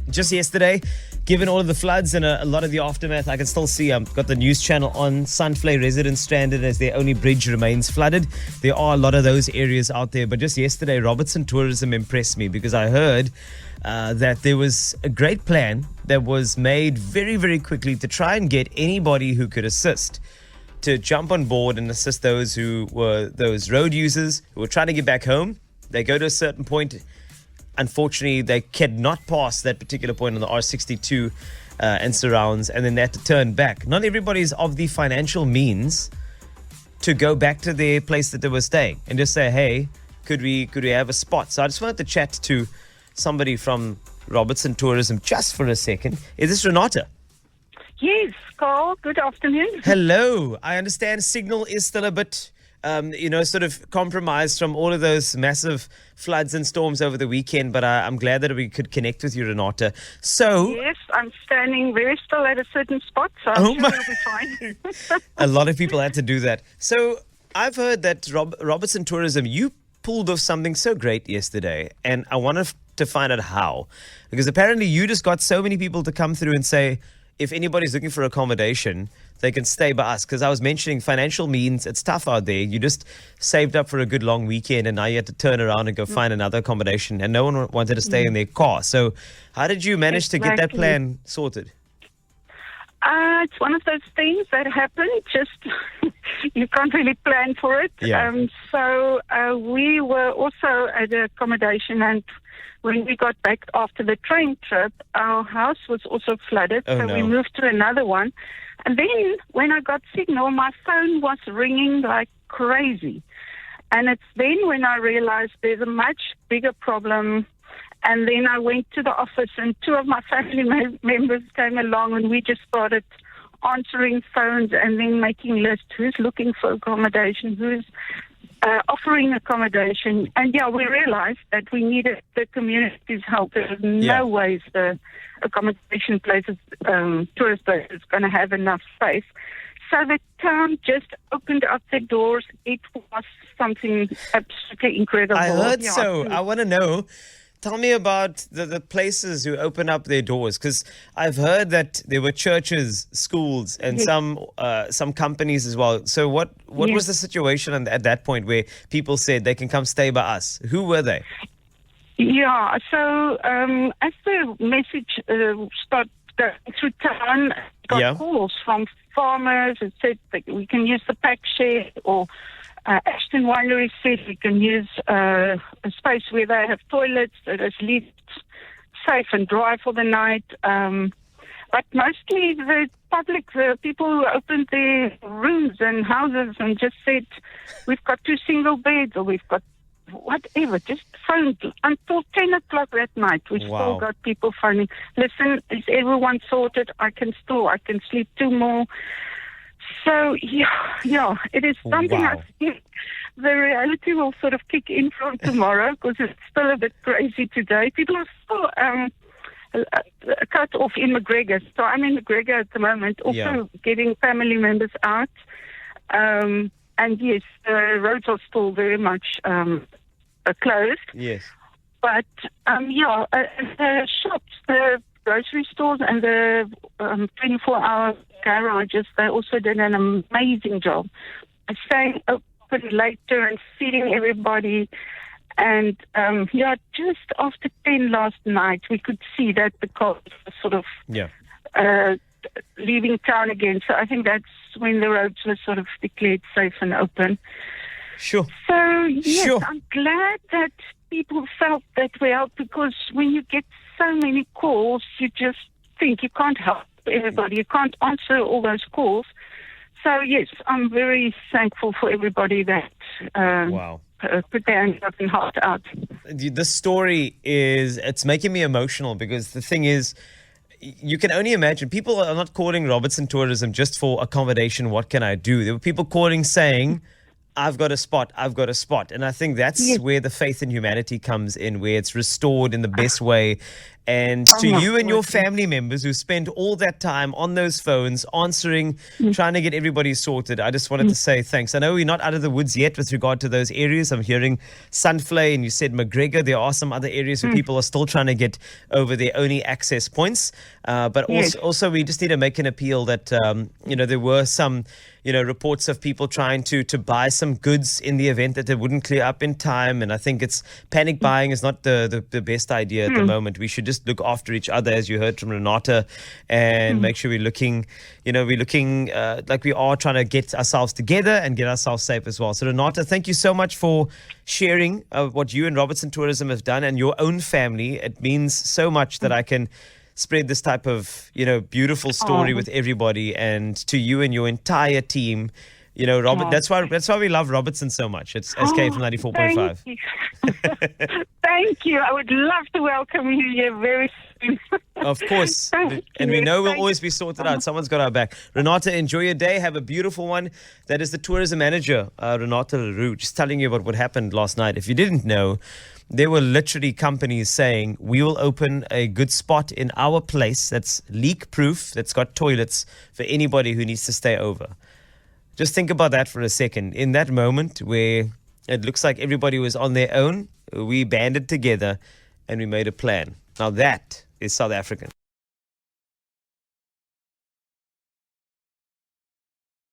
Just yesterday, given all of the floods and a lot of the aftermath, I can still see I've got the news channel on. Sunflay residents stranded as their only bridge remains flooded. There are a lot of those areas out there. But just yesterday, Robertson Tourism impressed me because I heard that there was a great plan that was made very, very quickly to try and get anybody who could assist to jump on board and assist those who were those road users who were trying to get back home. They go to a certain point. Unfortunately, they cannot pass that particular point on the R62 and surrounds, and then they had to turn back. Not everybody is of the financial means to go back to their place that they were staying and just say, hey, could we have a spot? So I just wanted to chat to somebody from Robertson Tourism just for a second. Is this Renate? Yes, Carl. Good afternoon. Hello. I understand signal is still a bit sort of compromised from all of those massive floods and storms over the weekend, but I'm glad that we could connect with you, Renate. So, yes, I'm standing very still at a certain spot, so I'm sure it'll be fine. A lot of people had to do that. So I've heard that Robertson Tourism, you pulled off something so great yesterday, and I wanted to find out how. Because apparently you just got so many people to come through and say, if anybody's looking for accommodation, they can stay by us. Because I was mentioning financial means, it's tough out there. You just saved up for a good long weekend and now you had to turn around and go find another accommodation, and no one wanted to stay in their car. So how did you manage to get that plan sorted? It's one of those things that happen. Just you can't really plan for it. Yeah. So we were also at the accommodation, and when we got back after the train trip, our house was also flooded. We moved to another one. And then when I got signal, my phone was ringing like crazy. And it's then when I realized there's a much bigger problem. And then I went to the office, and two of my family members came along, and we just started answering phones and then making lists. Who's looking for accommodation? Who's offering accommodation? And we realized that we needed the community's help. There's no ways the accommodation places, tourist places, going to have enough space. So the town just opened up their doors. It was something absolutely incredible. I heard so. I want to know. Tell me about the places who open up their doors, because I've heard that there were churches, schools, and some companies as well. So what was the situation at that point where people said they can come stay by us? Who were they? Yeah, so as the message started going through town, got calls from farmers that said that we can use the pack shed, or Ashton Winery said we can use a space where they have toilets that is at least safe and dry for the night. But mostly the public, the people who opened their rooms and houses and just said, we've got 2 single beds, or we've got whatever, just phoned until 10 o'clock that night. We still got people phoning. Listen, is everyone sorted? I can sleep 2 more. So, it is something I think the reality will sort of kick in from tomorrow, because it's still a bit crazy today. People are still cut off in McGregor. So I'm in McGregor at the moment, also getting family members out. And yes, the roads are still very much closed. Yes. But, the shops, the grocery stores and the 24-hour garages, they also did an amazing job. Staying open later and feeding everybody. And, just after 10 last night, we could see that the cars were sort of leaving town again. So I think that's when the roads were sort of declared safe and open. Sure. So, yes, I'm glad that people felt that way out, because when you get so many calls, you just think you can't help everybody. You can't answer all those calls. So, yes, I'm very thankful for everybody that put their hands up and helped out. The story it's making me emotional, because the thing is, you can only imagine, people are not calling Robertson Tourism just for accommodation. What can I do? There were people calling saying, I've got a spot. And I think that's where the faith in humanity comes in, where it's restored in the best way. And to you and your family members who spent all that time on those phones, answering, trying to get everybody sorted, I just wanted to say thanks. I know we're not out of the woods yet with regard to those areas. I'm hearing Sunflay and you said McGregor. There are some other areas where people are still trying to get over their only access points. But also we just need to make an appeal that, there were some reports of people trying to buy some goods in the event that they wouldn't clear up in time. And I think panic buying is not the best idea at the moment. We should just look after each other, as you heard from Renate, and make sure we're looking like we are trying to get ourselves together and get ourselves safe as well. So Renate, thank you so much for sharing what you and Robertson Tourism have done and your own family. It means so much that I can spread this type of, beautiful story with everybody, and to you and your entire team. Robert, that's why we love Robertson so much. It's SK from 94.5. Thank you. I would love to welcome you here very soon. Of course. And we know we'll always be sorted out. Someone's got our back. Renate, enjoy your day. Have a beautiful one. That is the tourism manager, Renate Leroux, just telling you about what happened last night. If you didn't know, there were literally companies saying, we will open a good spot in our place that's leak-proof, that's got toilets for anybody who needs to stay over. Just think about that for a second. In that moment where it looks like everybody was on their own, we banded together and we made a plan. Now that is South African.